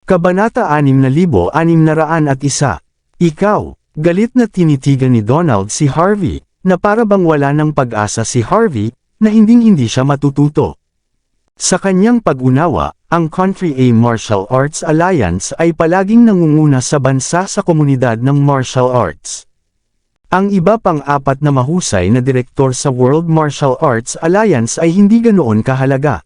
Kabanata 6601. Ikaw, galit na tinitigan ni Donald si Harvey, na para bang wala ng pag-asa si Harvey, na hindi siya matututo. Sa kanyang pag-unawa, ang Country A Martial Arts Alliance ay palaging nangunguna sa bansa sa komunidad ng martial arts. Ang iba pang apat na mahusay na direktor sa World Martial Arts Alliance ay hindi ganoon kahalaga.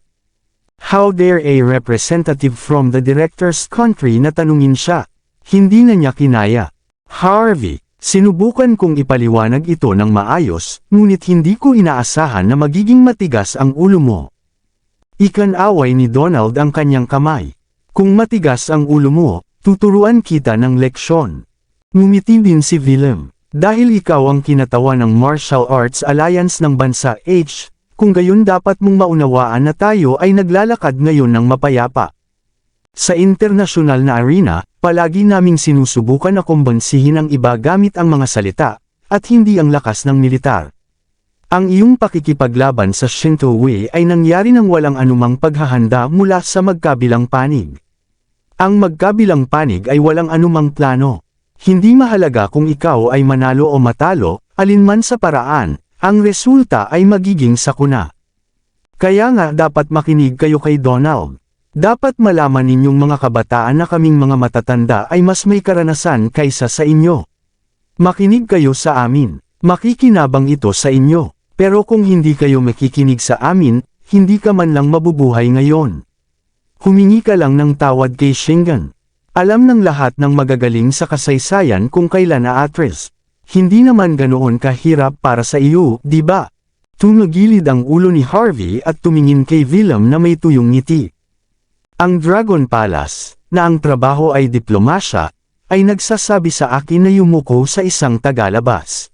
How dare a representative from the director's country na tanungin siya? Hindi na niya kinaya. Harvey, sinubukan kong ipaliwanag ito ng maayos, ngunit hindi ko inaasahan na magiging matigas ang ulo mo. Ikinaway ni Donald ang kanyang kamay. Kung matigas ang ulo mo, tuturuan kita ng leksyon. Ngumiti din si Willem. Dahil ikaw ang kinatawa ng Martial Arts Alliance ng bansa H, kung gayon dapat mong maunawaan na tayo ay naglalakad ngayon ng mapayapa. Sa internasyonal na arena, palagi naming sinusubukan na kumbansihin ang iba gamit ang mga salita, at hindi ang lakas ng militar. Ang iyong pakikipaglaban sa Shinto Way ay nangyari ng walang anumang paghahanda mula sa magkabilang panig. Ang magkabilang panig ay walang anumang plano. Hindi mahalaga kung ikaw ay manalo o matalo, alinman sa paraan, ang resulta ay magiging sakuna. Kaya nga dapat makinig kayo kay Donald. Dapat malaman ninyong mga kabataan na kaming mga matatanda ay mas may karanasan kaysa sa inyo. Makinig kayo sa amin. Makikinabang ito sa inyo. Pero kung hindi kayo makikinig sa amin, hindi ka man lang mabubuhay ngayon. Humingi ka lang ng tawad kay Shingen. Alam ng lahat ng magagaling sa kasaysayan kung kailan aatres. Hindi naman ganoon kahirap para sa iyo, di ba? Tumagilid ang ulo ni Harvey at tumingin kay Willem na may tuyong ngiti. Ang Dragon Palace, na ang trabaho ay diplomasya, ay nagsasabi sa akin na yumuko sa isang tagalabas.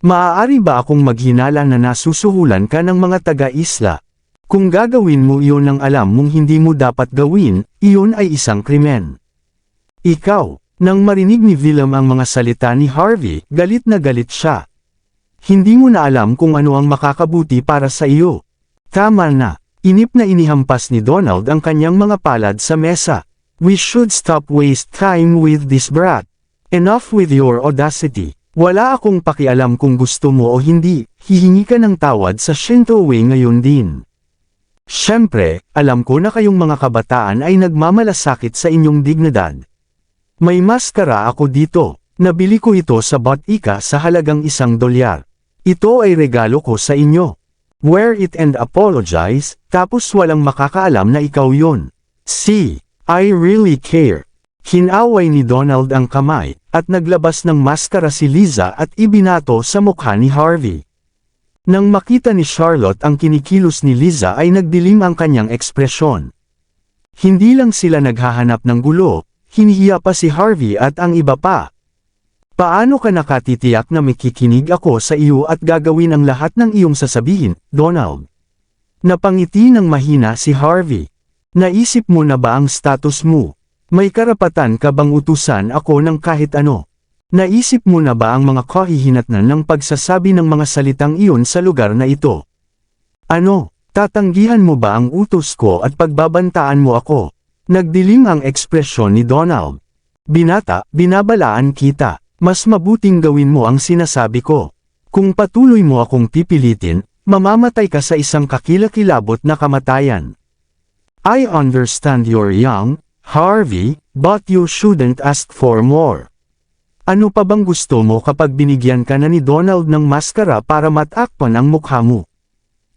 Maaari ba akong maghinala na nasusuhulan ka ng mga taga-isla? Kung gagawin mo iyon ng alam mong hindi mo dapat gawin, iyon ay isang krimen. Ikaw. Nang marinig ni Willem ang mga salita ni Harvey, galit na galit siya. Hindi mo na alam kung ano ang makakabuti para sa iyo. Tama na. Inip na inihampas ni Donald ang kanyang mga palad sa mesa. We should stop waste time with this brat. Enough with your audacity. Wala akong pakialam kung gusto mo o hindi, hihingi ka ng tawad sa Shinto Way ngayon din. Siyempre, alam ko na kayong mga kabataan ay nagmamalasakit sa inyong dignidad. May maskara ako dito. Nabili ko ito sa botika sa halagang $1. Ito ay regalo ko sa inyo. Wear it and apologize, tapos walang makakaalam na ikaw yon. See, I really care. Hinaway ni Donald ang kamay, at naglabas ng maskara si Liza at ibinato sa mukha ni Harvey. Nang makita ni Charlotte ang kinikilos ni Liza ay nagdilim ang kanyang ekspresyon. Hindi lang sila naghahanap ng gulo, hinihiya pa si Harvey at ang iba pa. Paano ka nakatitiyak na makikinig ako sa iyo at gagawin ang lahat ng iyong sasabihin, Donald? Napangiti ng mahina si Harvey. Naisip mo na ba ang status mo? May karapatan ka bang utusan ako ng kahit ano? Naisip mo na ba ang mga kahihinatnan ng pagsasabi ng mga salitang iyon sa lugar na ito? Ano, tatanggihan mo ba ang utos ko at pagbabantaan mo ako? Nagdilim ang ekspresyon ni Donald. Binata, binabalaan kita. Mas mabuting gawin mo ang sinasabi ko. Kung patuloy mo akong pipilitin, mamamatay ka sa isang kakilakilabot na kamatayan. I understand you're young, Harvey, but you shouldn't ask for more. Ano pa bang gusto mo kapag binigyan ka na ni Donald ng maskara para matakpan ang mukha mo?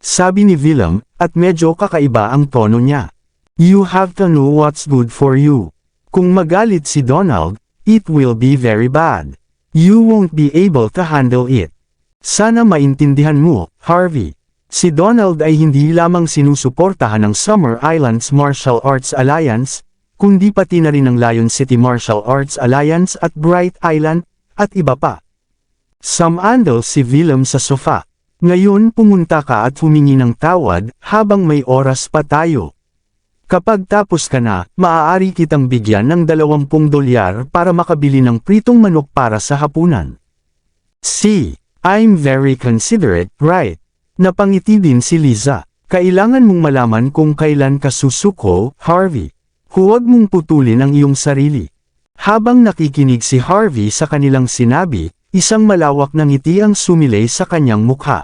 Sabi ni Willem, at medyo kakaiba ang tono niya. You have to know what's good for you. Kung magalit si Donald, it will be very bad. You won't be able to handle it. Sana maintindihan mo, Harvey. Si Donald ay hindi lamang sinusuportahan ng Summer Islands Martial Arts Alliance, kundi pati na rin ng Lion City Martial Arts Alliance at Bright Island, at iba pa. Samandal si Willem sa sofa. Ngayon pumunta ka at humingi ng tawad, habang may oras pa tayo. Kapag tapos ka na, maaari kitang bigyan ng $20 para makabili ng pritong manok para sa hapunan. See, I'm very considerate, right? Napangiti din si Liza. Kailangan mong malaman kung kailan ka susuko, Harvey. Huwag mong putulin ang iyong sarili. Habang nakikinig si Harvey sa kanilang sinabi, isang malawak na ngiti ang sumilay sa kanyang mukha.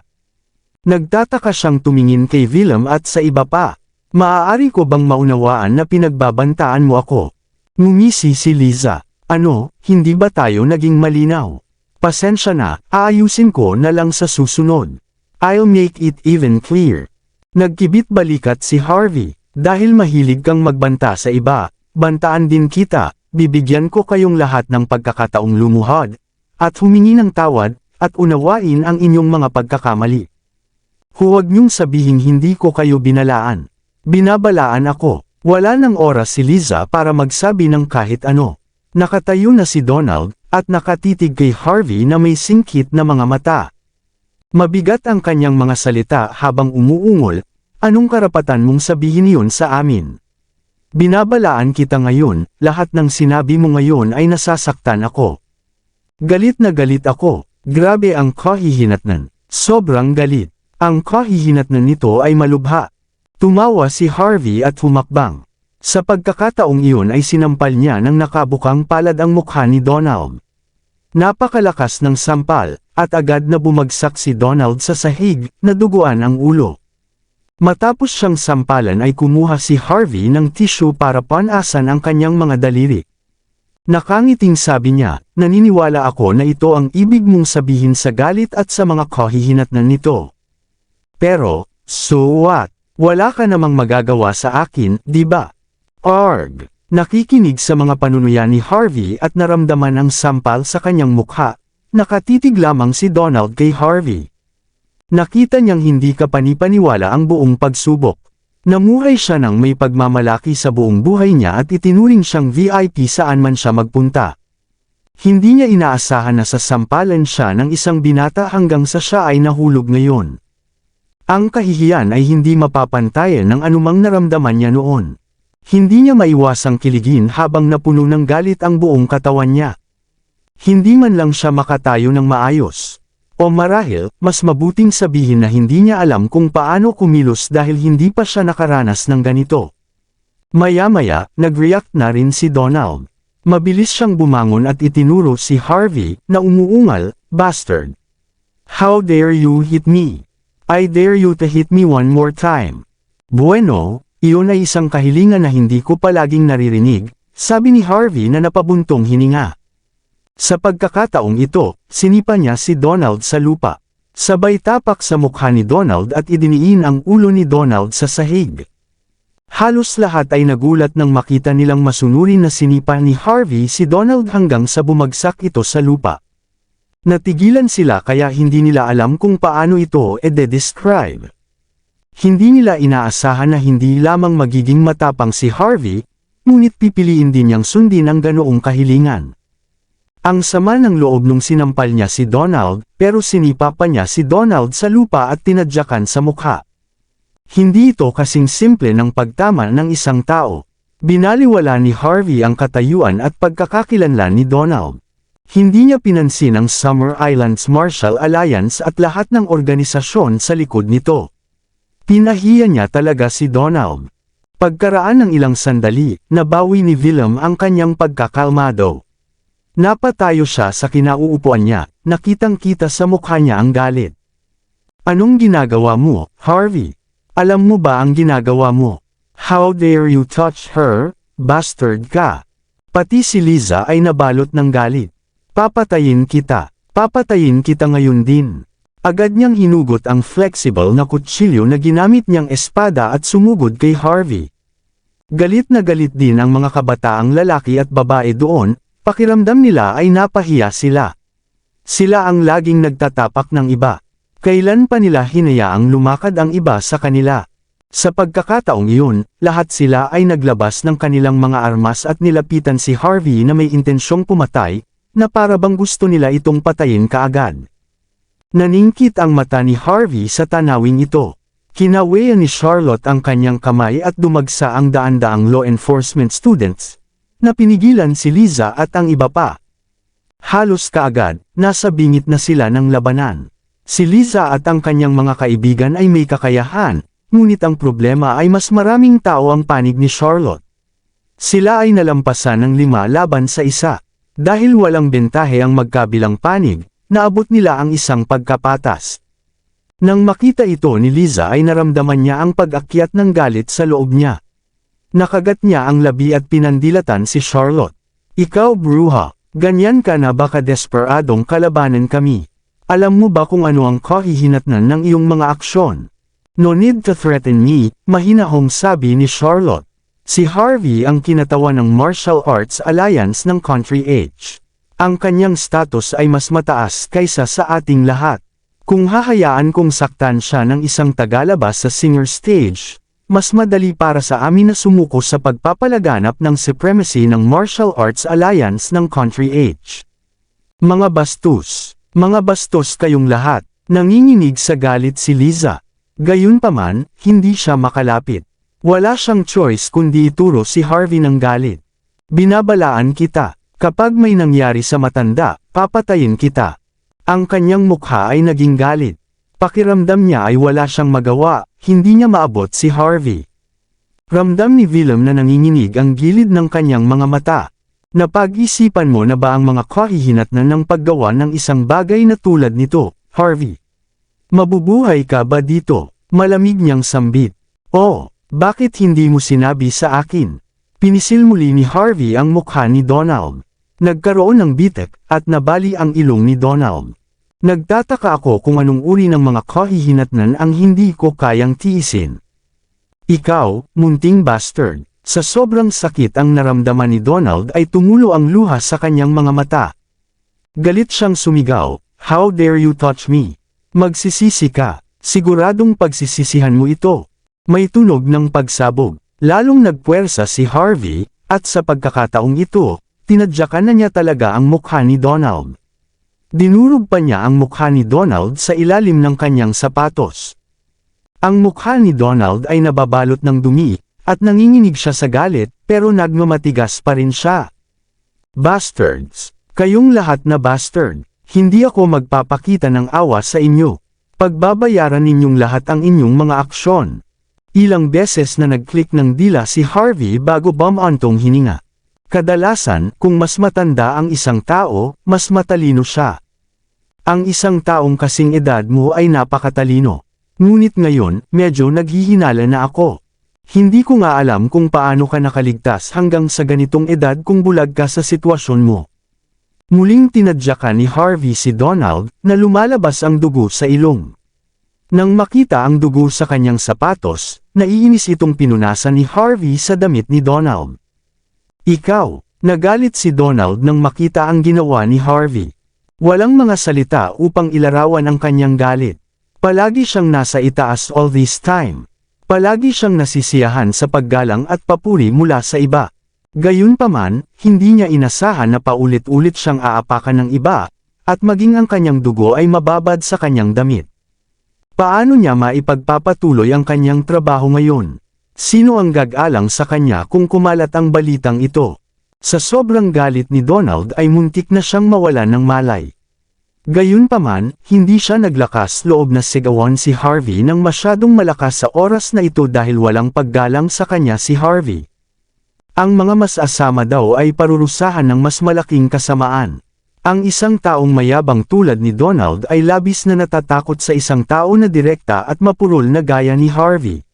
Nagtataka siyang tumingin kay Willem at sa iba pa. Maaari ko bang maunawaan na pinagbabantaan mo ako? Ngumisi si Liza. Ano, hindi ba tayo naging malinaw? Pasensya na, aayusin ko na lang sa susunod. I'll make it even clear. Nagkibit balikat si Harvey. Dahil mahilig kang magbanta sa iba, bantaan din kita, bibigyan ko kayong lahat ng pagkakataong lumuhod, at humingi ng tawad, at unawain ang inyong mga pagkakamali. Huwag niyong sabihing hindi ko kayo binalaan. Binabalaan ako. Wala ng oras si Liza para magsabi ng kahit ano. Nakatayo na si Donald, at nakatitig kay Harvey na may singkit na mga mata. Mabigat ang kanyang mga salita habang umuungol. Anong karapatan mong sabihin iyon sa amin? Binabalaan kita ngayon, lahat ng sinabi mo ngayon ay nasasaktan ako. Galit na galit ako, grabe ang kahihinatnan. Sobrang galit. Ang kahihinatnan nito ay malubha. Tumawa si Harvey at humakbang. Sa pagkakataong iyon ay sinampal niya ng nakabukang palad ang mukha ni Donald. Napakalakas ng sampal, at agad na bumagsak si Donald sa sahig, na duguan ang ulo. Matapos siyang sampalan ay kumuha si Harvey ng tissue para panasan ang kanyang mga daliri. Nakangiting sabi niya, naniniwala ako na ito ang ibig mong sabihin sa galit at sa mga kahihinatnan nito. Pero, so what? Wala ka namang magagawa sa akin, di ba? Arg! Nakikinig sa mga panunuya ni Harvey at naramdaman ang sampal sa kanyang mukha, nakatitig lamang si Donald kay Harvey. Nakita niyang hindi kapanipaniwala ang buong pagsubok. Namuhay siya ng may pagmamalaki sa buong buhay niya at itinuring siyang VIP saan man siya magpunta. Hindi niya inaasahan na sasampalan siya ng isang binata hanggang sa siya ay nahulog ngayon. Ang kahihiyan ay hindi mapapantayan ng anumang naramdaman niya noon. Hindi niya maiwasang kiligin habang napuno ng galit ang buong katawan niya. Hindi man lang siya makatayo ng maayos. O marahil, mas mabuting sabihin na hindi niya alam kung paano kumilos dahil hindi pa siya nakaranas ng ganito. Maya-maya, nag-react na rin si Donald. Mabilis siyang bumangon at itinuro si Harvey, na umuungal, "Bastard! How dare you hit me? I dare you to hit me one more time." Bueno, iyon ay isang kahilingan na hindi ko palaging naririnig, sabi ni Harvey na napabuntong hininga. Sa pagkakataong ito, sinipa niya si Donald sa lupa. Sabay tapak sa mukha ni Donald at idiniin ang ulo ni Donald sa sahig. Halos lahat ay nagulat nang makita nilang masunurin na sinipa ni Harvey si Donald hanggang sa bumagsak ito sa lupa. Natigilan sila kaya hindi nila alam kung paano ito i-describe. Hindi nila inaasahan na hindi lamang magiging matapang si Harvey, ngunit pipiliin din niyang sundin ang ganoong kahilingan. Ang sama ng loob nung sinampal niya si Donald, pero sinipa pa niya si Donald sa lupa at tinadyakan sa mukha. Hindi ito kasing simple ng pagtama ng isang tao. Binaliwala ni Harvey ang katayuan at pagkakakilanlan ni Donald. Hindi niya pinansin ang Summer Islands Martial Alliance at lahat ng organisasyon sa likod nito. Pinahiya niya talaga si Donald. Pagkaraan ng ilang sandali, nabawi ni Willem ang kanyang pagkakalmado. Napatayo siya sa kinauupuan niya, nakitang-kita sa mukha niya ang galit. "Anong ginagawa mo, Harvey? Alam mo ba ang ginagawa mo? How dare you touch her, bastard ka?" Pati si Liza ay nabalot ng galit. "Papatayin kita. Papatayin kita ngayon din." Agad niyang hinugot ang flexible na kutsilyo na ginamit niyang espada at sumugod kay Harvey. Galit na galit din ang mga kabataang lalaki at babae doon. Pakiramdam nila ay napahiya sila. Sila ang laging nagtatapak ng iba. Kailan pa nila hinayaang lumakad ang iba sa kanila? Sa pagkakataong iyon, lahat sila ay naglabas ng kanilang mga armas at nilapitan si Harvey na may intensyong pumatay, na para bang gusto nila itong patayin kaagad. Naningkit ang mata ni Harvey sa tanawing ito. Kinaweyan ni Charlotte ang kanyang kamay at dumagsa ang daan-daang law enforcement students, na pinigilan si Liza at ang iba pa. Halos kaagad, nasa bingit na sila ng labanan. Si Liza at ang kanyang mga kaibigan ay may kakayahan, ngunit ang problema ay mas maraming tao ang panig ni Charlotte. Sila ay nalampasan ng 5-1. Dahil walang bentahe ang magkabilang panig, naabot nila ang isang pagkapatas. Nang makita ito ni Liza ay naramdaman niya ang pag-akyat ng galit sa loob niya. Nakagat niya ang labi at pinandilatan si Charlotte. Ikaw bruha, ganyan ka na baka desperadong kalabanan kami. Alam mo ba kung ano ang kahihinatnan ng iyong mga aksyon? No need to threaten me, mahinahong sabi ni Charlotte. Si Harvey ang kinatawan ng Martial Arts Alliance ng Country H. Ang kanyang status ay mas mataas kaysa sa ating lahat. Kung hahayaan kong saktan siya ng isang tagalabas sa singer stage, mas madali para sa amin na sumuko sa pagpapalaganap ng supremacy ng Martial Arts Alliance ng Country H. Mga bastos kayong lahat, nanginginig sa galit si Liza. Gayunpaman, hindi siya makalapit. Wala siyang choice kundi ituro si Harvey ng galit. Binabalaan kita, kapag may nangyari sa matanda, papatayin kita. Ang kanyang mukha ay naging galit. Pakiramdam niya ay wala siyang magawa, hindi niya maabot si Harvey. Ramdam ni Willem na nanginginig ang gilid ng kanyang mga mata. Napag-isipan mo na ba ang mga kahihinatnan ng paggawa ng isang bagay na tulad nito, Harvey? Mabubuhay ka ba dito? Malamig niyang sambit. Oh, bakit hindi mo sinabi sa akin? Pinisil muli ni Harvey ang mukha ni Donald. Nagkaroon ng bitek, at nabali ang ilong ni Donald. Nagtataka ako kung anong uri ng mga kahihinatnan ang hindi ko kayang tiisin. Ikaw, munting bastard. Sa sobrang sakit ang naramdaman ni Donald ay tumulo ang luha sa kanyang mga mata. Galit siyang sumigaw, "How dare you touch me? Magsisisi ka, siguradong pagsisisihan mo ito." May tunog ng pagsabog, lalong nagpuwersa si Harvey, at sa pagkakataong ito, tinadyakan na niya talaga ang mukha ni Donald. Dinurog pa niya ang mukha ni Donald sa ilalim ng kanyang sapatos. Ang mukha ni Donald ay nababalot ng dumi, at nanginginig siya sa galit, pero nagmamatigas pa rin siya. Bastards! Kayong lahat na bastard! Hindi ako magpapakita ng awa sa inyo. Pagbabayaran ninyong lahat ang inyong mga aksyon. Ilang beses na nag-click ng dila si Harvey bago bumantong hininga. Kadalasan, kung mas matanda ang isang tao, mas matalino siya. Ang isang taong kasing edad mo ay napakatalino. Ngunit ngayon, medyo naghihinala na ako. Hindi ko nga alam kung paano ka nakaligtas hanggang sa ganitong edad kung bulag ka sa sitwasyon mo. Muling tinadyakan ni Harvey si Donald, na lumalabas ang dugo sa ilong. Nang makita ang dugo sa kanyang sapatos, naiinis itong pinunasan ni Harvey sa damit ni Donald. Ikaw, nagalit si Donald nang makita ang ginawa ni Harvey. Walang mga salita upang ilarawan ang kanyang galit. Palagi siyang nasa itaas all this time. Palagi siyang nasisiyahan sa paggalang at papuri mula sa iba. Gayunpaman, hindi niya inasahan na paulit-ulit siyang aapakan ng iba, at maging ang kanyang dugo ay mababad sa kanyang damit. Paano niya maipagpapatuloy ang kanyang trabaho ngayon? Sino ang gag-alang sa kanya kung kumalat ang balitang ito? Sa sobrang galit ni Donald ay muntik na siyang mawalan ng malay. Gayunpaman, hindi siya naglakas loob na sigawan si Harvey nang masyadong malakas sa oras na ito dahil walang paggalang sa kanya si Harvey. Ang mga mas-asama daw ay parurusahan ng mas malaking kasamaan. Ang isang taong mayabang tulad ni Donald ay labis na natatakot sa isang tao na direkta at mapurol na gaya ni Harvey.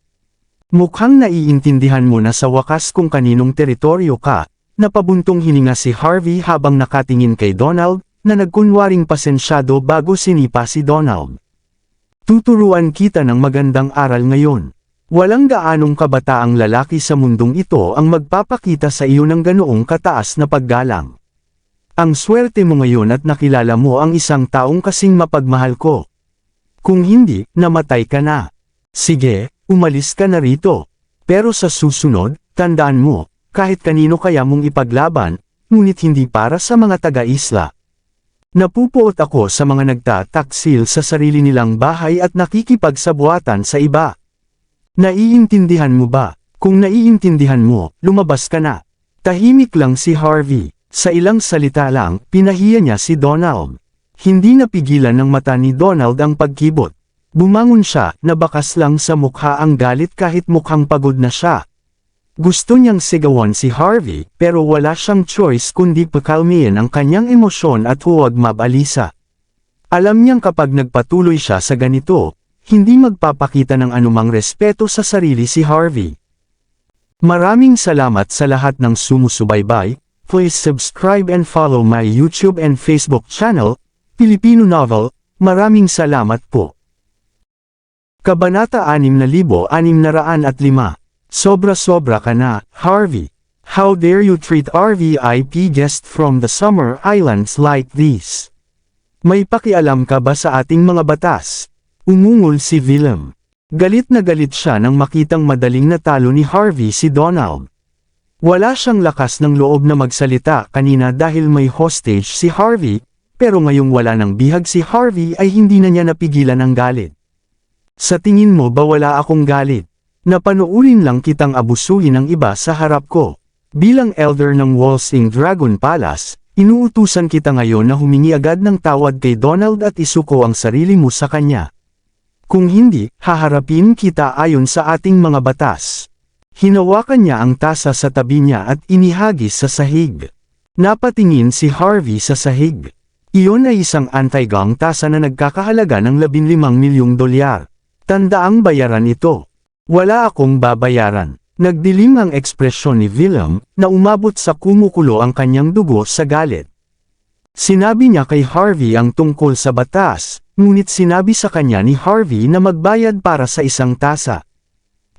Mukhang naiintindihan mo na sa wakas kung kaninong teritoryo ka, napabuntong hininga si Harvey habang nakatingin kay Donald, na nagkunwaring pasensyado bago sinipa si Donald. Tuturuan kita ng magandang aral ngayon. Walang gaanong kabataang lalaki sa mundong ito ang magpapakita sa iyo ng ganoong kataas na paggalang. Ang swerte mo ngayon at nakilala mo ang isang taong kasing mapagmahal ko. Kung hindi, namatay ka na. Sige, umalis ka na rito. Pero sa susunod, tandaan mo, kahit kanino kaya mong ipaglaban, ngunit hindi para sa mga taga-isla. Napupuot ako sa mga nagtataksil sa sarili nilang bahay at nakikipagsabuatan sa iba. Naiintindihan mo ba? Kung naiintindihan mo, lumabas ka na. Tahimik lang si Harvey. Sa ilang salita lang, pinahiya niya si Donald. Hindi napigilan ng mata ni Donald ang pagkibot. Bumangon siya, nabakas lang sa mukha ang galit kahit mukhang pagod na siya. Gusto niyang sigawan si Harvey, pero wala siyang choice kundi pakalmihin ang kanyang emosyon at huwag mabalisa. Alam niyang kapag nagpatuloy siya sa ganito, hindi magpapakita ng anumang respeto sa sarili si Harvey. Maraming salamat sa lahat ng sumusubaybay. Please subscribe and follow my YouTube and Facebook channel, Filipino Novel. Maraming salamat po. Kabanata 6605. Sobra-sobra ka na, Harvey. How dare you treat RVIP guest from the summer islands like this? May pakialam ka ba sa ating mga batas? Umungol si Willem. Galit na galit siya nang makitang madaling natalo ni Harvey si Donald. Wala siyang lakas ng loob na magsalita kanina dahil may hostage si Harvey, pero ngayong wala ng bihag si Harvey ay hindi na niya napigilan ang galit. Sa tingin mo ba wala akong galit? Napanuurin lang kitang abusuhin ng iba sa harap ko. Bilang elder ng Walsing Dragon Palace, inuutusan kita ngayon na humingi agad ng tawad kay Donald at isuko ang sarili mo sa kanya. Kung hindi, haharapin kita ayon sa ating mga batas. Hinawakan niya ang tasa sa tabi niya at inihagis sa sahig. Napatingin si Harvey sa sahig. Iyon ay isang anti-gang tasa na nagkakahalaga ng $15 milyong. Tandaang bayaran ito. Wala akong babayaran. Nagdilim ang ekspresyon ni Willem, na umabot sa kumukulo ang kanyang dugo sa galit. Sinabi niya kay Harvey ang tungkol sa batas, ngunit sinabi sa kanya ni Harvey na magbayad para sa isang tasa.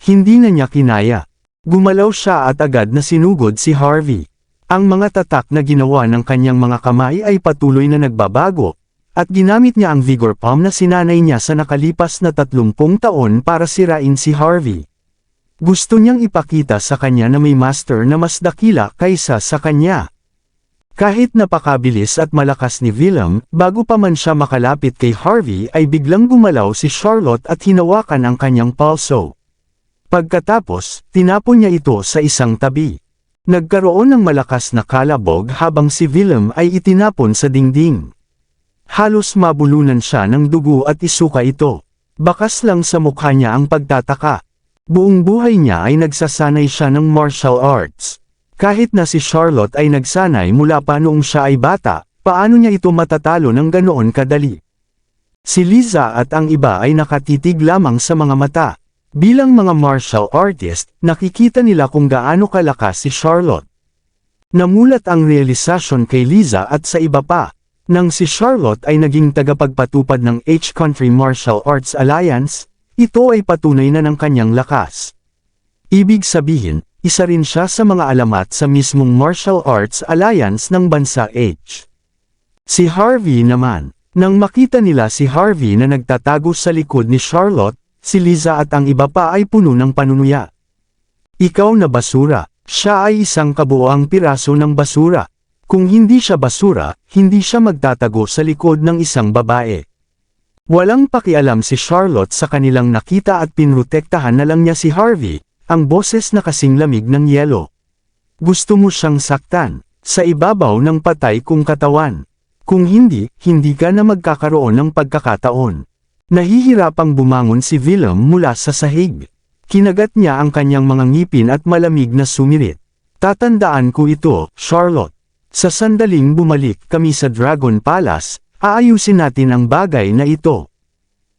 Hindi na niya kinaya. Gumalaw siya at agad na sinugod si Harvey. Ang mga tatak na ginawa ng kanyang mga kamay ay patuloy na nagbabago, at ginamit niya ang vigor palm na sinanay niya sa nakalipas na 30 taon para sirain si Harvey. Gusto niyang ipakita sa kanya na may master na mas dakila kaysa sa kanya. Kahit napakabilis at malakas ni Willem, bago pa man siya makalapit kay Harvey ay biglang gumalaw si Charlotte at hinawakan ang kanyang palso. Pagkatapos, tinapon niya ito sa isang tabi. Nagkaroon ng malakas na kalabog habang si Willem ay itinapon sa dingding. Halos mabulunan siya ng dugo at isuka ito. Bakas lang sa mukha niya ang pagtataka. Buong buhay niya ay nagsasanay siya ng martial arts. Kahit na si Charlotte ay nagsanay mula pa noong siya ay bata, paano niya ito matatalo ng ganoon kadali? Si Liza at ang iba ay nakatitig lamang sa mga mata. Bilang mga martial artist, nakikita nila kung gaano kalakas si Charlotte. Namulat ang realisasyon kay Liza at sa iba pa. Nang si Charlotte ay naging tagapagpatupad ng H-Country Martial Arts Alliance, ito ay patunay na ng kanyang lakas. Ibig sabihin, isa rin siya sa mga alamat sa mismong Martial Arts Alliance ng bansa H. Si Harvey naman, nang makita nila si Harvey na nagtatago sa likod ni Charlotte, si Liza at ang iba pa ay puno ng panunuya. Ikaw na basura, siya ay isang kabuoang piraso ng basura. Kung hindi siya basura, hindi siya magtatago sa likod ng isang babae. Walang pakialam si Charlotte sa kanilang nakita at pinrotektahan na lang niya si Harvey, ang boses na kasing lamig ng yelo. Gusto mo siyang saktan, sa ibabaw ng patay kong katawan. Kung hindi, hindi ka na magkakaroon ng pagkakataon. Nahihirapang bumangon si Willem mula sa sahig. Kinagat niya ang kanyang mga ngipin at malamig na sumirit. Tatandaan ko ito, Charlotte. Sa sandaling bumalik kami sa Dragon Palace, aayusin natin ang bagay na ito.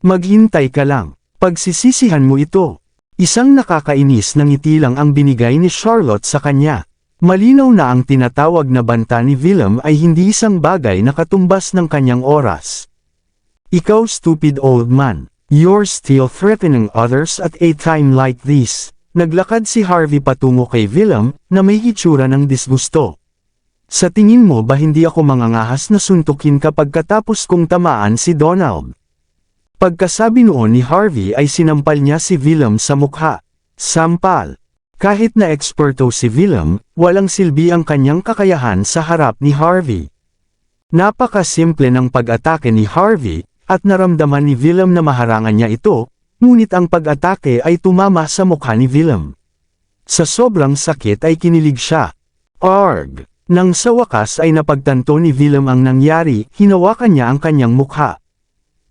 Maghintay ka lang, pagsisisihan mo ito. Isang nakakainis na ngiti lang ang binigay ni Charlotte sa kanya. Malinaw na ang tinatawag na banta ni Willem ay hindi isang bagay na katumbas ng kanyang oras. Ikaw stupid old man, you're still threatening others at a time like this. Naglakad si Harvey patungo kay Willem na may hitsura ng disgusto. Sa tingin mo ba hindi ako mangangahas na suntukin kapag katapos kong tamaan si Donald? Pagkasabi noon ni Harvey ay sinampal niya si Willem sa mukha. Sampal. Kahit na eksperto si Willem, walang silbi ang kanyang kakayahan sa harap ni Harvey. Napakasimple ng pag-atake ni Harvey, at naramdaman ni Willem na maharangan niya ito, ngunit ang pag-atake ay tumama sa mukha ni Willem. Sa sobrang sakit ay kinilig siya. Arg! Nang sa wakas ay napagtanto ni Willem ang nangyari, hinawakan niya ang kanyang mukha.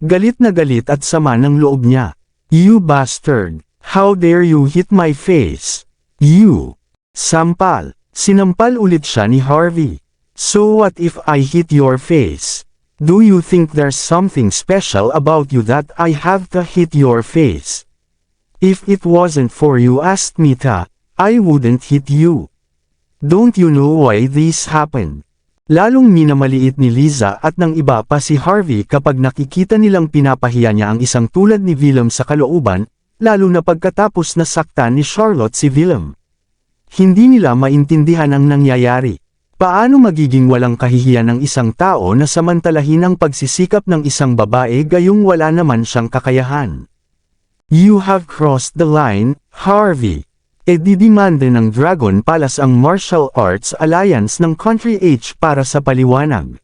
Galit na galit at sama ng loob niya. You bastard! How dare you hit my face? You! Sampal. Sinampal ulit siya ni Harvey. So what if I hit your face? Do you think there's something special about you that I have to hit your face? If it wasn't for you asked me to, I wouldn't hit you. Don't you know why this happened? Lalong minamaliit ni Liza at ng iba pa si Harvey kapag nakikita nilang pinapahiya niya ang isang tulad ni Willem sa kalooban, lalo na pagkatapos na saktan ni Charlotte si Willem. Hindi nila maintindihan ang nangyayari. Paano magiging walang kahihiyan ng isang tao na samantalahin ang pagsisikap ng isang babae gayong wala naman siyang kakayahan? You have crossed the line, Harvey. Didimanda ng Dragon Palace ang Martial Arts Alliance ng Country H para sa paliwanag.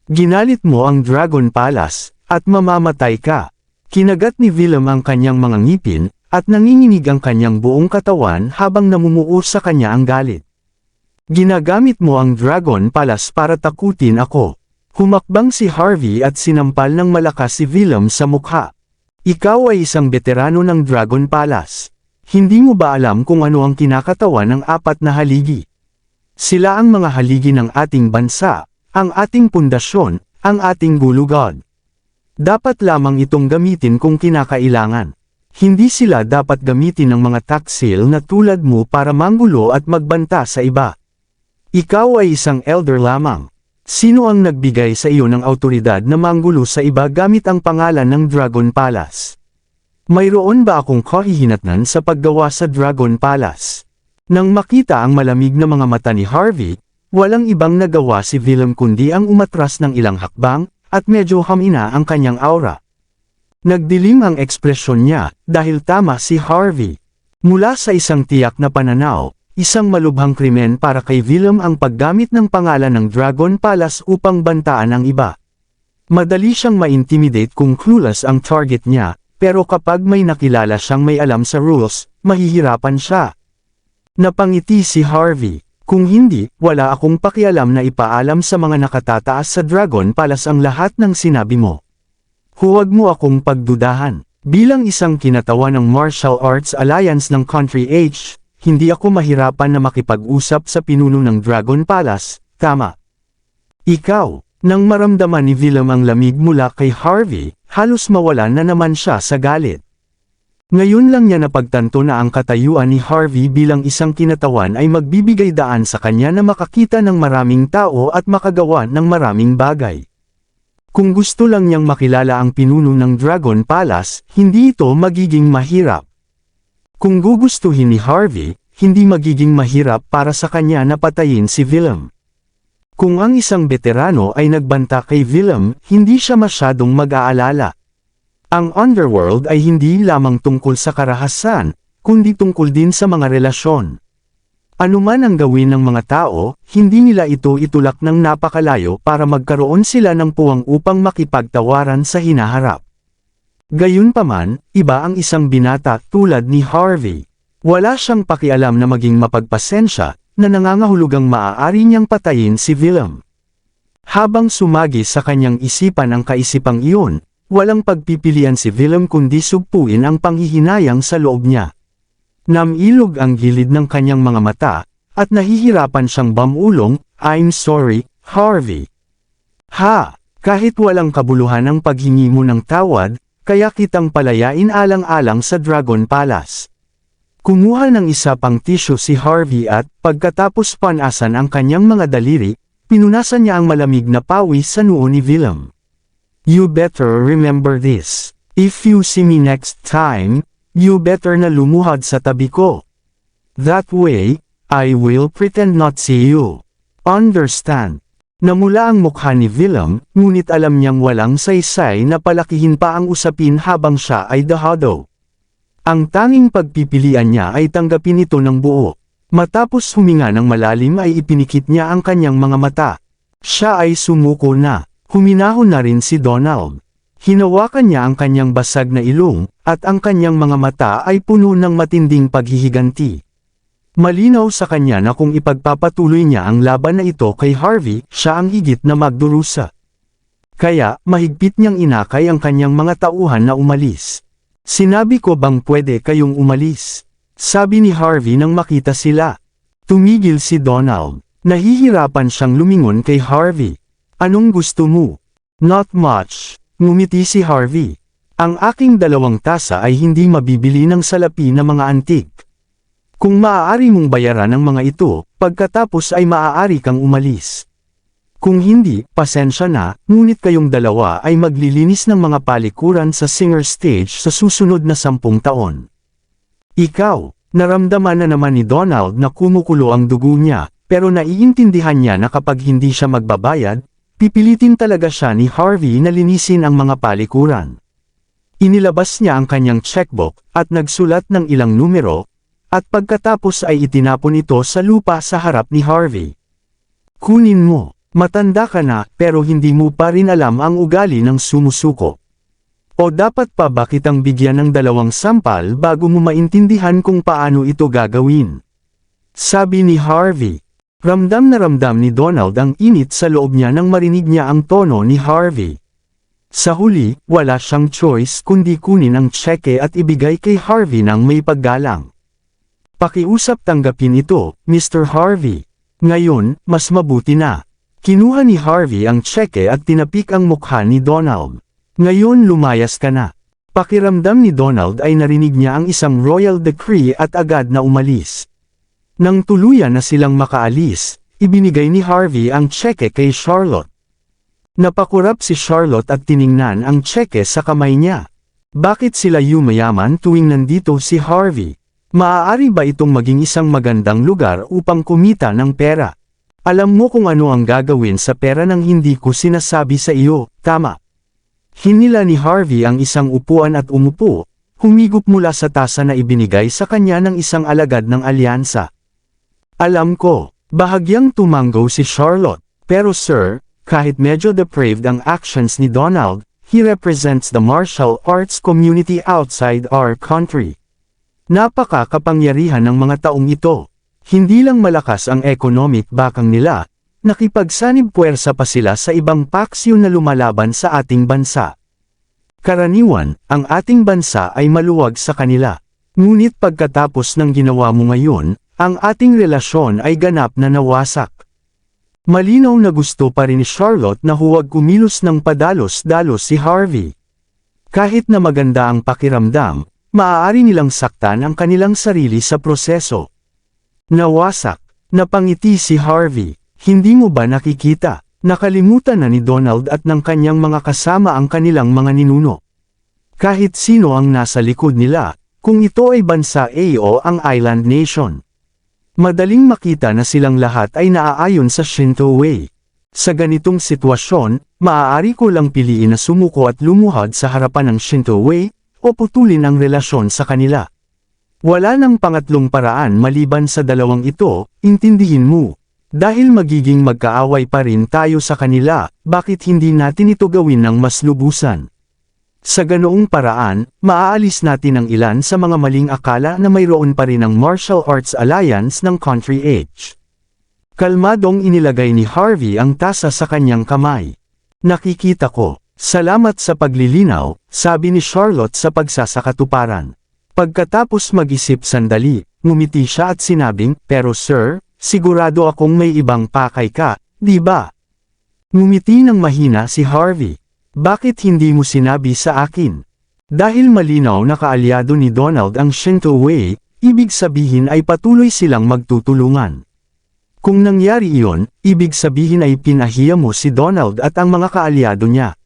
Ginalit mo ang Dragon Palace, at mamamatay ka. Kinagat ni Willem ang kanyang mga ngipin, at nanginginig ang kanyang buong katawan habang namumuo sa kanya ang galit. Ginagamit mo ang Dragon Palace para takutin ako. Humakbang si Harvey at sinampal ng malakas si Willem sa mukha. Ikaw ay isang veterano ng Dragon Palace. Hindi mo ba alam kung ano ang kinakatawan ng apat na haligi? Sila ang mga haligi ng ating bansa, ang ating pundasyon, ang ating gulugod. Dapat lamang itong gamitin kung kinakailangan. Hindi sila dapat gamitin ng mga taksil na tulad mo para manggulo at magbanta sa iba. Ikaw ay isang elder lamang. Sino ang nagbigay sa iyo ng awtoridad na manggulo sa iba gamit ang pangalan ng Dragon Palace? Mayroon ba akong kahihinatnan sa paggawa sa Dragon Palace? Nang makita ang malamig na mga mata ni Harvey, walang ibang nagawa si Willem kundi ang umatras ng ilang hakbang, at medyo hamina ang kanyang aura. Nagdilim ang ekspresyon niya, dahil tama si Harvey. Mula sa isang tiyak na pananaw, isang malubhang krimen para kay Willem ang paggamit ng pangalan ng Dragon Palace upang bantaan ang iba. Madali siyang ma-intimidate kung clueless ang target niya, pero kapag may nakilala siyang may alam sa rules, mahihirapan siya. Napangiti si Harvey. Kung hindi, wala akong pakialam na ipaalam sa mga nakatataas sa Dragon Palace ang lahat ng sinabi mo. Huwag mo akong pagdudahan. Bilang isang kinatawan ng Martial Arts Alliance ng Country H, hindi ako mahirapan na makipag-usap sa pinuno ng Dragon Palace, tama. Ikaw, nang maramdaman ni Willem ang lamig mula kay Harvey, halos mawalan na naman siya sa galit. Ngayon lang niya napagtanto na ang katayuan ni Harvey bilang isang kinatawan ay magbibigay daan sa kanya na makakita ng maraming tao at makagawa ng maraming bagay. Kung gusto lang niyang makilala ang pinuno ng Dragon Palace, hindi ito magiging mahirap. Kung gugustuhin ni Harvey, hindi magiging mahirap para sa kanya na patayin si Willem. Kung ang isang veterano ay nagbanta kay Willem, hindi siya masyadong mag-aalala. Ang underworld ay hindi lamang tungkol sa karahasan, kundi tungkol din sa mga relasyon. Ano man ang gawin ng mga tao, hindi nila ito itulak ng napakalayo para magkaroon sila ng puwang upang makipagtawaran sa hinaharap. Gayunpaman, iba ang isang binata tulad ni Harvey. Wala siyang pakialam na maging mapagpasensya, na nangangahulugang maaari niyang patayin si Willem. Habang sumagi sa kanyang isipan ang kaisipang iyon, walang pagpipilian si Willem kundi sugpuin ang panghihinayang sa loob niya. Namilog ang gilid ng kanyang mga mata, at nahihirapan siyang bamulong, I'm sorry, Harvey. Ha! Kahit walang kabuluhan ang paghingi mo ng tawad, kaya kitang palayain alang-alang sa Dragon Palace. Kumuha ng isa pang tissue si Harvey at, pagkatapos panasan ang kanyang mga daliri, pinunasan niya ang malamig na pawis sa noo ni Willem. You better remember this. If you see me next time, you better na lumuhad sa tabi ko. That way, I will pretend not see you. Understand? Namula ang mukha ni Willem, ngunit alam niyang walang saysay na palakihin pa ang usapin habang siya ay dahado. Ang tanging pagpipilian niya ay tanggapin ito ng buo. Matapos huminga ng malalim ay ipinikit niya ang kanyang mga mata. Siya ay sumuko na. Huminahon na rin si Donald. Hinawakan niya ang kanyang basag na ilong, at ang kanyang mga mata ay puno ng matinding paghihiganti. Malinaw sa kanya na kung ipagpapatuloy niya ang laban na ito kay Harvey, siya ang higit na magdurusa. Kaya, mahigpit niyang inakay ang kanyang mga tauhan na umalis. Sinabi ko bang pwede kayong umalis? Sabi ni Harvey nang makita sila. Tumigil si Donald. Nahihirapan siyang lumingon kay Harvey. Anong gusto mo? Not much. Ngumiti si Harvey. Ang aking 2 tasa ay hindi mabibili ng salapi na mga antik. Kung maaari mong bayaran ang mga ito, pagkatapos ay maaari kang umalis. Kung hindi, pasensya na, ngunit kayong dalawa ay maglilinis ng mga palikuran sa Singer Stage sa susunod na 10 taon. Ikaw, naramdaman na naman ni Donald na kumukulo ang dugo niya, pero naiintindihan niya na kapag hindi siya magbabayad, pipilitin talaga siya ni Harvey na linisin ang mga palikuran. Inilabas niya ang kanyang checkbook at nagsulat ng ilang numero, at pagkatapos ay itinapon ito sa lupa sa harap ni Harvey. Kunin mo, matanda ka na pero hindi mo pa rin alam ang ugali ng sumusuko. O dapat pa ba kitang bigyan ng 2 sampal bago mo maintindihan kung paano ito gagawin? Sabi ni Harvey. Ramdam na ramdam ni Donald ang init sa loob niya nang marinig niya ang tono ni Harvey. Sa huli, wala siyang choice kundi kunin ang tseke at ibigay kay Harvey ng may paggalang. Pakiusap tanggapin ito, Mr. Harvey. Ngayon, mas mabuti na. Kinuha ni Harvey ang tseke at tinapik ang mukha ni Donald. Ngayon lumayas ka na. Pakiramdam ni Donald ay narinig niya ang isang royal decree at agad na umalis. Nang tuluyan na silang makaalis, ibinigay ni Harvey ang tseke kay Charlotte. Napakurap si Charlotte at tiningnan ang tseke sa kamay niya. Bakit sila yumayaman tuwing nandito si Harvey? Maaari ba itong maging isang magandang lugar upang kumita ng pera? Alam mo kung ano ang gagawin sa pera nang hindi ko sinasabi sa iyo, tama? Hinila ni Harvey ang isang upuan at umupo, humigop mula sa tasa na ibinigay sa kanya ng isang alagad ng alyansa. Alam ko, bahagyang tumanggo si Charlotte, pero sir, kahit medyo depraved ang actions ni Donald, he represents the martial arts community outside our country. Napaka-kapangyarihan ng mga taong ito. Hindi lang malakas ang economic bakang nila, nakipagsanib puwersa pa sila sa ibang paksyo na lumalaban sa ating bansa. Karaniwan, ang ating bansa ay maluwag sa kanila. Ngunit pagkatapos ng ginawa mo ngayon, ang ating relasyon ay ganap na nawasak. Malinaw na gusto pa rin ni Charlotte na huwag kumilos ng padalos-dalos si Harvey. Kahit na maganda ang pakiramdam, maaari nilang saktan ang kanilang sarili sa proseso. Nawasak, napangiti si Harvey. Hindi mo ba nakikita? Nakalimutan na ni Donald at ng kanyang mga kasama ang kanilang mga ninuno. Kahit sino ang nasa likod nila, kung ito ay bansa A o ang island nation. Madaling makita na silang lahat ay naaayon sa Shinto way. Sa ganitong sitwasyon, maaari ko lang piliin na sumuko at lumuhad sa harapan ng Shinto way, o putulin ang relasyon sa kanila. Wala nang pangatlong paraan maliban sa dalawang ito, intindihin mo. Dahil magiging magkaaway pa rin tayo sa kanila, bakit hindi natin ito gawin ng mas lubusan? Sa ganoong paraan, maaalis natin ang ilan sa mga maling akala na mayroon pa rin ang martial arts alliance ng Country H. Kalmadong inilagay ni Harvey ang tasa sa kanyang kamay. Nakikita ko. Salamat sa paglilinaw, sabi ni Charlotte sa pagsasakatuparan. Pagkatapos mag-isip sandali, ngumiti siya at sinabing, pero sir, sigurado akong may ibang pakay ka, di ba? Ngumiti ng mahina si Harvey. Bakit hindi mo sinabi sa akin? Dahil malinaw na kaalyado ni Donald ang Shinto way, ibig sabihin ay patuloy silang magtutulungan. Kung nangyari iyon, ibig sabihin ay pinahiya mo si Donald at ang mga kaalyado niya.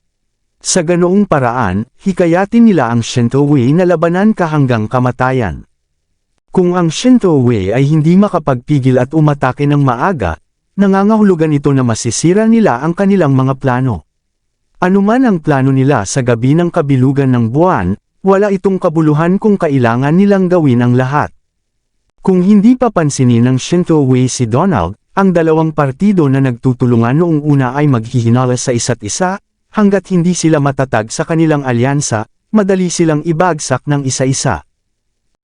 Sa ganoong paraan, hikayatin nila ang Shinto way na labanan ka hanggang kamatayan. Kung ang Shinto way ay hindi makapagpigil at umatake ng maaga, nangangahulugan ito na masisira nila ang kanilang mga plano. Anuman ang plano nila sa gabi ng kabilugan ng buwan, wala itong kabuluhan kung kailangan nilang gawin ang lahat. Kung hindi papansinin ng Shinto way si Donald, ang dalawang partido na nagtutulungan noong una ay maghihinala sa isa't isa, hanggat hindi sila matatag sa kanilang alyansa, madali silang ibagsak ng isa-isa.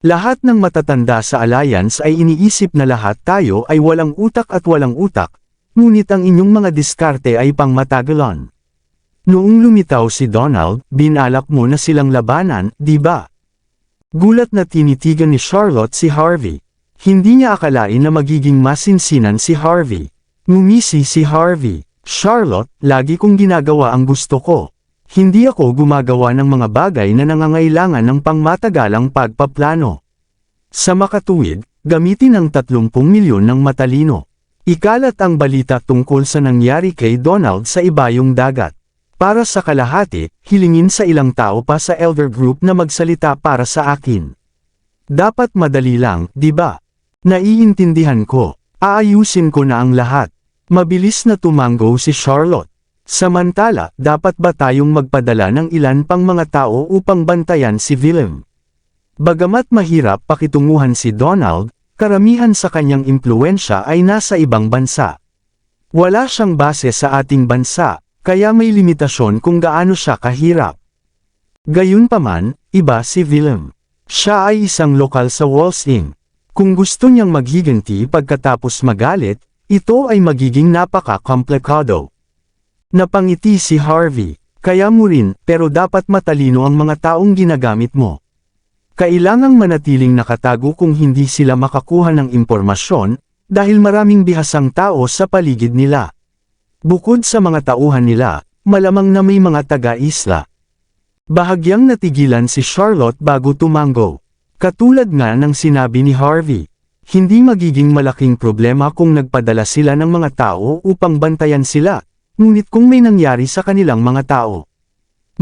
Lahat ng matatanda sa alliance ay iniisip na lahat tayo ay walang utak at walang utak, ngunit ang inyong mga diskarte ay pangmatagalan. Noong lumitaw si Donald, binalak mo na silang labanan, di ba? Gulat na tinitigan ni Charlotte si Harvey. Hindi niya akalain na magiging masinsinan si Harvey. Ngumisi si Harvey. Charlotte, lagi kong ginagawa ang gusto ko. Hindi ako gumagawa ng mga bagay na nangangailangan ng pangmatagalang pagpaplano. Sa makatuwid, gamitin ang 30 milyon ng matalino. Ikalat ang balita tungkol sa nangyari kay Donald sa ibayong dagat. Para sa kalahati, hilingin sa ilang tao pa sa elder group na magsalita para sa akin. Dapat madali lang, di ba? Naiintindihan ko. Aayusin ko na ang lahat. Mabilis na tumango si Charlotte. Samantala, dapat ba tayong magpadala ng ilan pang mga tao upang bantayan si Willem? Bagamat mahirap pakitunguhan si Donald, karamihan sa kanyang impluwensya ay nasa ibang bansa. Wala siyang base sa ating bansa, kaya may limitasyon kung gaano siya kahirap. Gayunpaman, iba si Willem. Siya ay isang lokal sa Walsing. Kung gusto niyang maghiganti pagkatapos magalit, ito ay magiging napaka-komplikado. Napangiti si Harvey. Kaya mo rin, pero dapat matalino ang mga taong ginagamit mo. Kailangang manatiling nakatago kung hindi sila makakuha ng impormasyon, dahil maraming bihasang tao sa paligid nila. Bukod sa mga tauhan nila, malamang na may mga taga-isla. Bahagyang natigilan si Charlotte bago tumango. Katulad nga ng sinabi ni Harvey. Hindi magiging malaking problema kung nagpadala sila ng mga tao upang bantayan sila, ngunit kung may nangyari sa kanilang mga tao.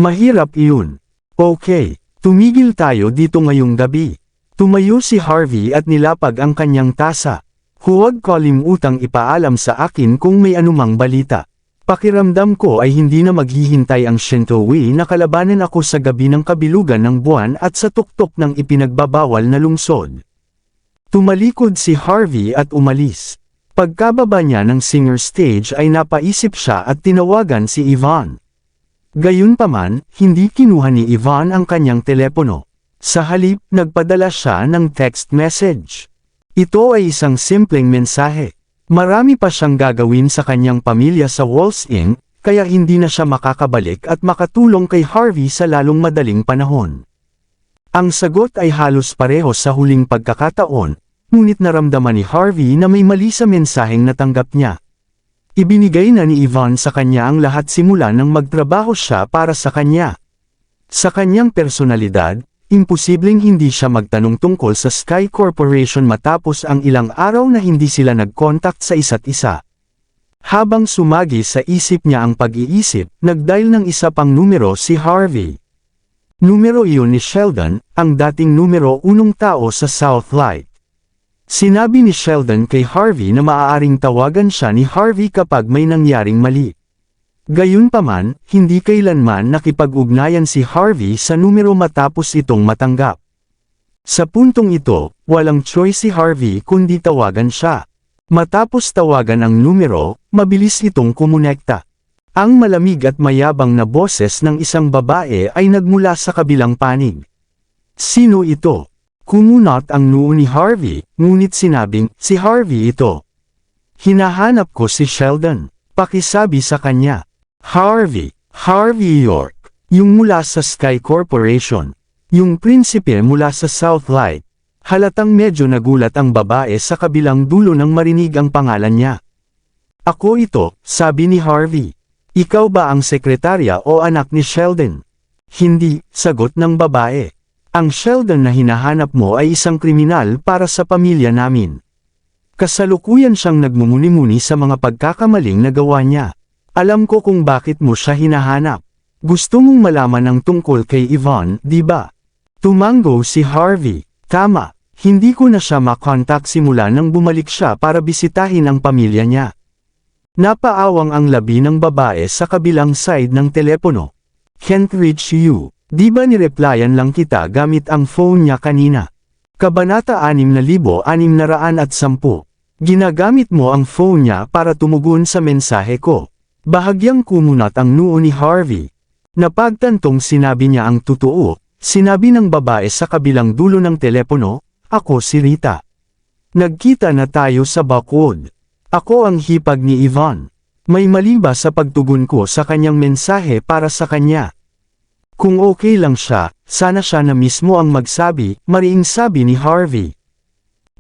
Mahirap iyon. Okay, tumigil tayo dito ngayong gabi. Tumayo si Harvey at nilapag ang kanyang tasa. Huwag kalimutang ipaalam sa akin kung may anumang balita. Pakiramdam ko ay hindi na maghihintay ang Shintowi na kalabanan ako sa gabi ng kabilugan ng buwan at sa tuktok ng ipinagbabawal na lungsod. Tumalikod si Harvey at umalis. Pagkababa niya ng singer stage ay napaisip siya at tinawagan si Yvonne. Gayunpaman, hindi kinuha ni Yvonne ang kanyang telepono. Sa halip, nagpadala siya ng text message. Ito ay isang simpleng mensahe. Marami pa siyang gagawin sa kanyang pamilya sa Walsing, kaya hindi na siya makakabalik at makatulong kay Harvey sa lalong madaling panahon. Ang sagot ay halos pareho sa huling pagkakataon, ngunit naramdaman ni Harvey na may mali sa mensaheng natanggap niya. Ibinigay na ni Yvonne sa kanya ang lahat simula nang magtrabaho siya para sa kanya. Sa kanyang personalidad, imposibleng hindi siya magtanong tungkol sa Sky Corporation matapos ang ilang araw na hindi sila nag-contact sa isa't isa. Habang sumagi sa isip niya ang pag-iisip, nag-dial ng isa pang numero si Harvey. Numero iyon ni Sheldon, ang dating numero 1 tao sa Southlight. Sinabi ni Sheldon kay Harvey na maaaring tawagan siya ni Harvey kapag may nangyaring mali. Gayunpaman, hindi kailanman nakipag-ugnayan si Harvey sa numero matapos itong matanggap. Sa puntong ito, walang choice si Harvey kundi tawagan siya. Matapos tawagan ang numero, mabilis itong kumonekta. Ang malamig at mayabang na boses ng isang babae ay nagmula sa kabilang panig. Sino ito? Kumunot ang noo ni Harvey, ngunit sinabing, si Harvey ito. Hinahanap ko si Sheldon. Pakisabi sa kanya. Harvey York. Yung mula sa Sky Corporation. Yung prinsipe mula sa Southlight. Halatang medyo nagulat ang babae sa kabilang dulo nang marinig ang pangalan niya. Ako ito, sabi ni Harvey. Ikaw ba ang sekretarya o anak ni Sheldon? Hindi, sagot ng babae. Ang Sheldon na hinahanap mo ay isang kriminal para sa pamilya namin. Kasalukuyan siyang nagmumuni-muni sa mga pagkakamaling nagawa niya. Alam ko kung bakit mo siya hinahanap. Gusto mong malaman ang tungkol kay Yvonne, di ba? Tumango si Harvey. Tama, hindi ko na siya makontak simula nang bumalik siya para bisitahin ang pamilya niya. Napaawang ang labi ng babae sa kabilang side ng telepono. Can't reach you. Di ba nireplyan lang kita gamit ang phone niya kanina? Kabanata 6,610. Ginagamit mo ang phone niya para tumugon sa mensahe ko. Bahagyang kumunat ang noo ni Harvey. Napagtantong sinabi niya ang totoo. Sinabi ng babae sa kabilang dulo ng telepono, ako si Rita. Nagkita na tayo sa Backwood. Ako ang hipag ni Yvonne. May mali ba sa pagtugon ko sa kanyang mensahe para sa kanya? Kung okay lang siya, sana siya na mismo ang magsabi, mariing sabi ni Harvey.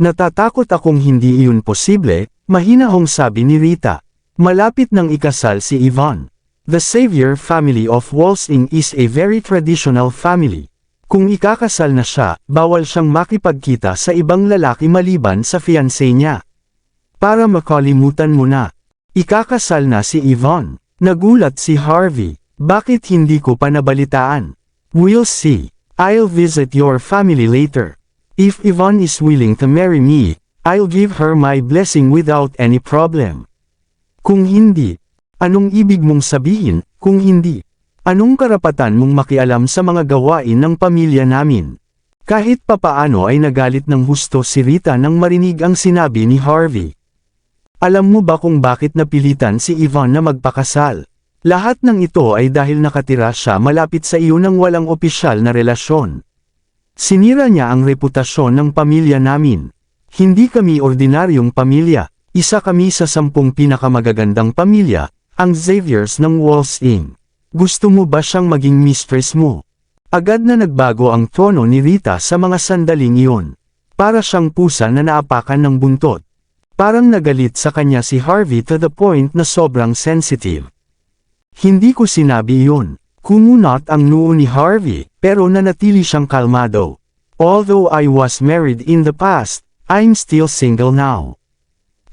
Natatakot akong hindi iyon posible, mahinahong sabi ni Rita. Malapit nang ikasal si Yvonne. The Xavier family of Walsing is a very traditional family. Kung ikakasal na siya, bawal siyang makipagkita sa ibang lalaki maliban sa fiancé niya. Para makalimutan mo na. Ikakasal na si Yvonne. Nagulat si Harvey. Bakit hindi ko pa nabalitaan? We'll see. I'll visit your family later. If Yvonne is willing to marry me, I'll give her my blessing without any problem. Kung hindi, anong ibig mong sabihin, kung hindi? Anong karapatan mong makialam sa mga gawain ng pamilya namin? Kahit papaano ay nagalit ng husto si Rita nang marinig ang sinabi ni Harvey. Alam mo ba kung bakit napilitan si Yvonne na magpakasal? Lahat ng ito ay dahil nakatira siya malapit sa iyo nang walang opisyal na relasyon. Sinira niya ang reputasyon ng pamilya namin. Hindi kami ordinaryong pamilya, isa kami sa 10 pinakamagagandang pamilya, ang Xaviers ng Walsing. Gusto mo ba siyang maging mistress mo? Agad na nagbago ang tono ni Rita sa mga sandaling iyon. Para siyang pusa na naapakan ng buntot. Parang nagalit sa kanya si Harvey to the point na sobrang sensitive. Hindi ko sinabi iyon. Kumunot ang noo ni Harvey, pero nanatili siyang kalmado. Although I was married in the past, I'm still single now.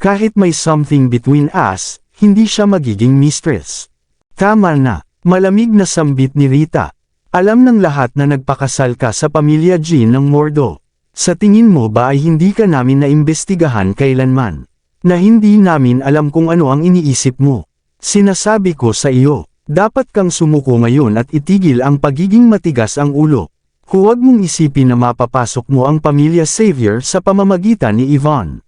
Kahit may something between us, hindi siya magiging mistress. Tama na, malamig na sambit ni Rita. Alam ng lahat na nagpakasal ka sa pamilya Jean ng Mordo. Sa tingin mo ba ay hindi ka namin naimbestigahan kailanman? Na hindi namin alam kung ano ang iniisip mo. Sinasabi ko sa iyo. Dapat kang sumuko ngayon at itigil ang pagiging matigas ang ulo. Huwag mong isipin na mapapasok mo ang pamilya Xavier sa pamamagitan ni Yvonne.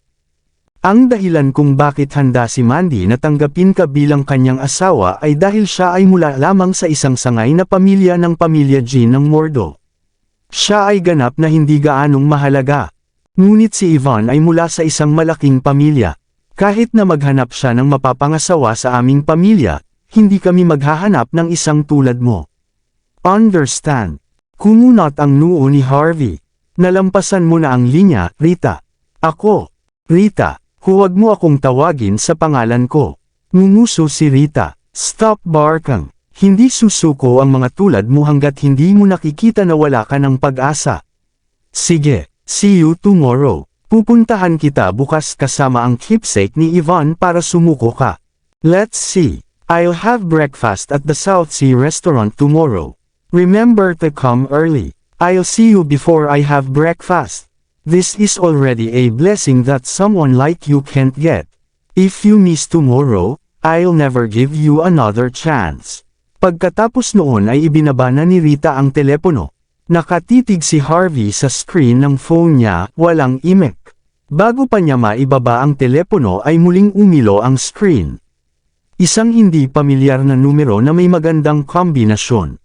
Ang dahilan kung bakit handa si Mandy na tanggapin ka bilang kanyang asawa ay dahil siya ay mula lamang sa isang sangay na pamilya ng pamilya Jean ng Mordo. Siya ay ganap na hindi gaanong mahalaga. Ngunit si Yvonne ay mula sa isang malaking pamilya. Kahit na maghanap siya ng mapapangasawa sa aming pamilya, hindi kami maghahanap ng isang tulad mo. Understand? Kumunot ang noo ni Harvey. Nalampasan mo na ang linya, Rita. Ako. Rita, huwag mo akong tawagin sa pangalan ko. Ngunguso si Rita. Stop barkang. Hindi susuko ang mga tulad mo hanggat hindi mo nakikita na wala ka ng pag-asa. Sige, see you tomorrow. Pupuntahan kita bukas kasama ang keepsake ni Yvonne para sumuko ka. Let's see. I'll have breakfast at the South Sea restaurant tomorrow. Remember to come early. I'll see you before I have breakfast. This is already a blessing that someone like you can't get. If you miss tomorrow, I'll never give you another chance. Pagkatapos noon ay ibinaba na ni Rita ang telepono. Nakatitig si Harvey sa screen ng phone niya, walang imek. Bago pa niya maibaba ang telepono ay muling umilo ang screen. Isang hindi pamilyar na numero na may magandang kombinasyon.